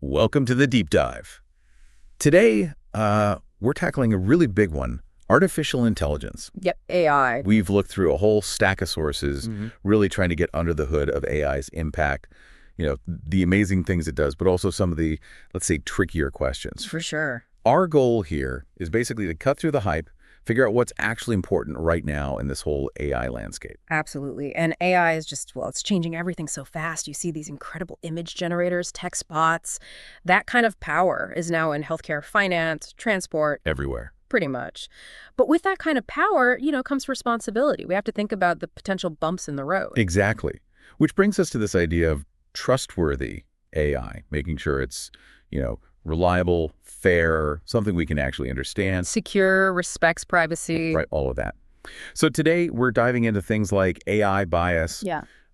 Welcome to the deep dive. Today, we're tackling a really big one, artificial intelligence. Yep, AI. We've looked through a whole stack of sources, really trying to get under the hood of AI's impact, the amazing things it does, but also some of the, let's say, trickier questions. For sure. Our goal here is basically to cut through the hype, figure out what's actually important right now in this whole AI landscape. Absolutely. And AI is just, it's changing everything so fast. You see these incredible image generators, text bots. That kind of power is now in healthcare, finance, transport. Everywhere. Pretty much. But with that kind of power, comes responsibility. We have to think about the potential bumps in the road. Exactly. Which brings us to this idea of trustworthy AI, making sure it's, reliable, fair, something we can actually understand. Secure, respects privacy. Right, all of that. So today we're diving into things like AI bias,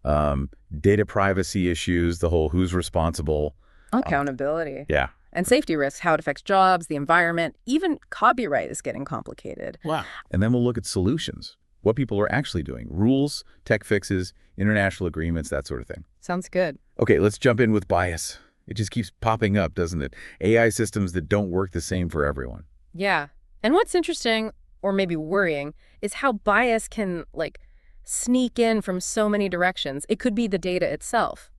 data privacy issues, the whole who's responsible. Accountability. Yeah. And safety risks, how it affects jobs, the environment, even copyright is getting complicated. Wow. And then we'll look at solutions, what people are actually doing, rules, tech fixes, international agreements, that sort of thing. Sounds good. Okay, let's jump in with bias. It just keeps popping up, doesn't it? AI systems that don't work the same for everyone. Yeah. And what's interesting, or maybe worrying, is how bias can, sneak in from so many directions. It could be the data itself.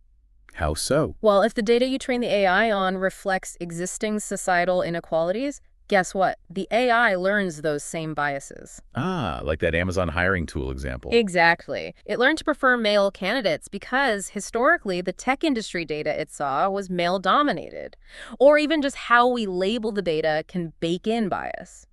How so? Well, if the data you train the AI on reflects existing societal inequalities, guess what? The AI learns those same biases. Ah, like that Amazon hiring tool example. Exactly. It learned to prefer male candidates because historically the tech industry data it saw was male-dominated. Or even just how we label the data can bake in bias.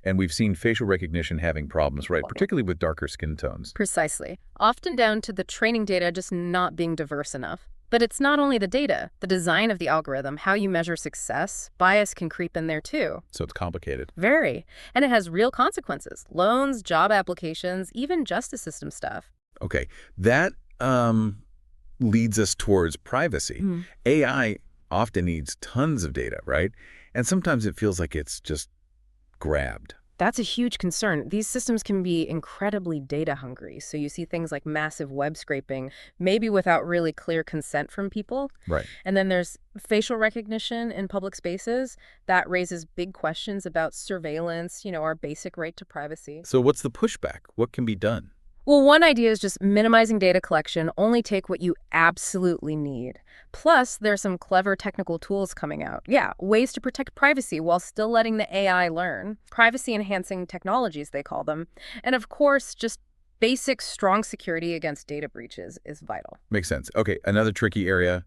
And we've seen facial recognition having problems, right? Particularly with darker skin tones. Precisely. Often down to the training data just not being diverse enough. But it's not only the data, the design of the algorithm, how you measure success, bias can creep in there too. So it's complicated. Very. And it has real consequences. Loans, job applications, even justice system stuff. Okay, that leads us towards privacy. AI often needs tons of data, right? And sometimes it feels like it's just grabbed. That's a huge concern. These systems can be incredibly data hungry. So you see things like massive web scraping, maybe without really clear consent from people. Right. And then there's facial recognition in public spaces. That raises big questions about surveillance, our basic right to privacy. So what's the pushback? What can be done? Well, one idea is just minimizing data collection, only take what you absolutely need. Plus, there's some clever technical tools coming out. Yeah, ways to protect privacy while still letting the AI learn. Privacy-enhancing technologies, they call them. And of course, just basic strong security against data breaches is vital. Makes sense. Okay, another tricky area,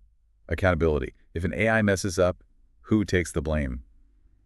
accountability. If an AI messes up, who takes the blame?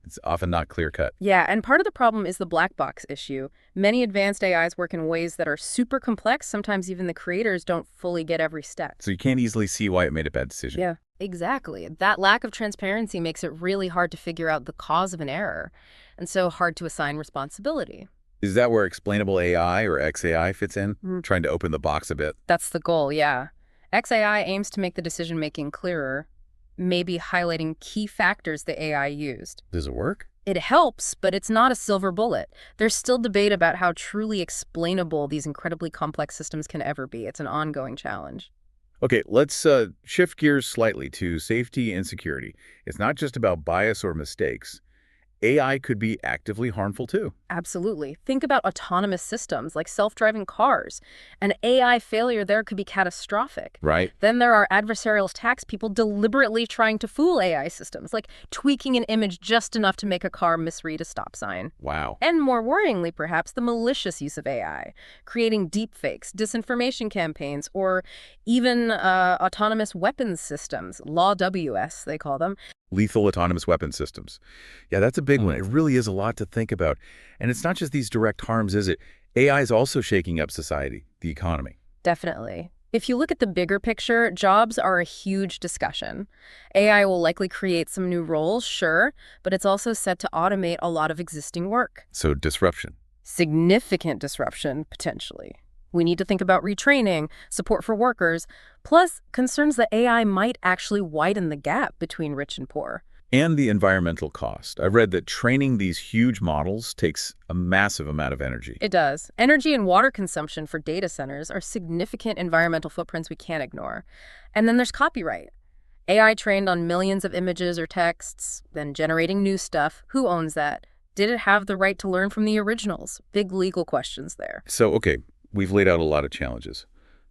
It's often not clear-cut. Yeah, and part of the problem is the black box issue. Many advanced AIs work in ways that are super complex. Sometimes even the creators don't fully get every step. So you can't easily see why it made a bad decision. Yeah, exactly. That lack of transparency makes it really hard to figure out the cause of an error, and so hard to assign responsibility. Is that where explainable AI or XAI fits in? Trying to open the box a bit? That's the goal, yeah. XAI aims to make the decision-making clearer, maybe highlighting key factors the AI used. Does it work? It helps, but it's not a silver bullet. There's still debate about how truly explainable these incredibly complex systems can ever be. It's an ongoing challenge. Okay, let's shift gears slightly to safety and security. It's not just about bias or mistakes. AI could be actively harmful too. Absolutely. Think about autonomous systems like self-driving cars. An AI failure there could be catastrophic. Right. Then there are adversarial attacks, people deliberately trying to fool AI systems, like tweaking an image just enough to make a car misread a stop sign. Wow. And more worryingly, perhaps, the malicious use of AI, creating deepfakes, disinformation campaigns, or even autonomous weapons systems, LAW-WS, they call them. Lethal autonomous weapon systems. Yeah, that's a big one. It really is a lot to think about. And it's not just these direct harms, is it? AI is also shaking up society, the economy. Definitely. If you look at the bigger picture, jobs are a huge discussion. AI will likely create some new roles, sure, but it's also set to automate a lot of existing work. So disruption. Significant disruption, potentially. We need to think about retraining, support for workers, plus concerns that AI might actually widen the gap between rich and poor. And the environmental cost. I've read that training these huge models takes a massive amount of energy. It does. Energy and water consumption for data centers are significant environmental footprints we can't ignore. And then there's copyright. AI trained on millions of images or texts, then generating new stuff. Who owns that? Did it have the right to learn from the originals? Big legal questions there. So, okay, we've laid out a lot of challenges.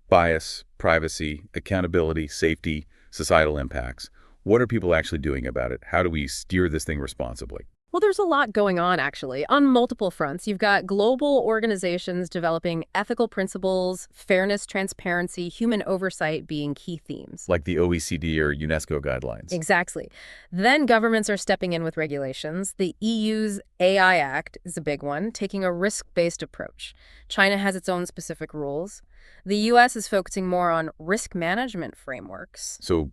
Bias, privacy, accountability, safety, societal impacts. What are people actually doing about it? How do we steer this thing responsibly? Well, there's a lot going on, actually, on multiple fronts. You've got global organizations developing ethical principles, fairness, transparency, human oversight being key themes. Like the OECD or UNESCO guidelines. Exactly. Then governments are stepping in with regulations. The EU's AI Act is a big one, taking a risk-based approach. China has its own specific rules. The US is focusing more on risk management frameworks. So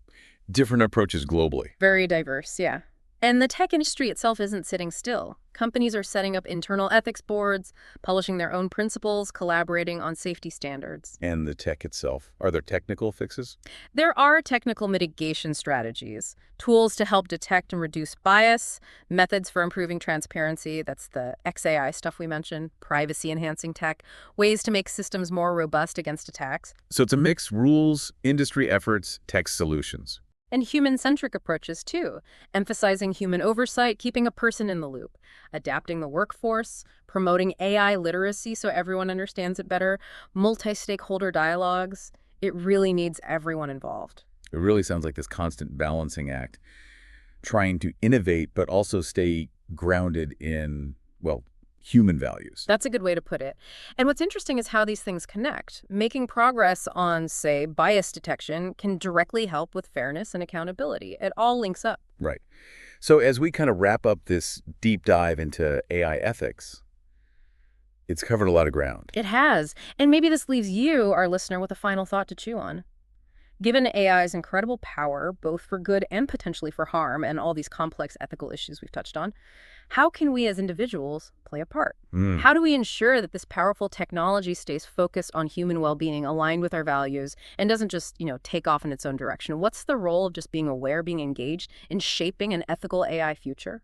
different approaches globally. Very diverse, yeah. And the tech industry itself isn't sitting still. Companies are setting up internal ethics boards, publishing their own principles, collaborating on safety standards. And the tech itself. Are there technical fixes? There are technical mitigation strategies, tools to help detect and reduce bias, methods for improving transparency, that's the XAI stuff we mentioned, privacy-enhancing tech, ways to make systems more robust against attacks, So it's a mix: rules, industry efforts, tech solutions. and human-centric approaches too, emphasizing human oversight, keeping a person in the loop, adapting the workforce, promoting AI literacy so everyone understands it better, multi-stakeholder dialogues. It really needs everyone involved. It really sounds like this constant balancing act, trying to innovate but also stay grounded in, well, human values. That's a good way to put it. And what's interesting is how these things connect. Making progress on, say, bias detection can directly help with fairness and accountability. It all links up. Right. So as we kind of wrap up this deep dive into AI ethics, it's covered a lot of ground. It has. And maybe this leaves you, our listener, with a final thought to chew on. Given AI's incredible power, both for good and potentially for harm, and all these complex ethical issues we've touched on, how can we as individuals play a part? How do we ensure that this powerful technology stays focused on human well-being, aligned with our values, and doesn't just, take off in its own direction? What's the role of just being aware, being engaged in shaping an ethical AI future?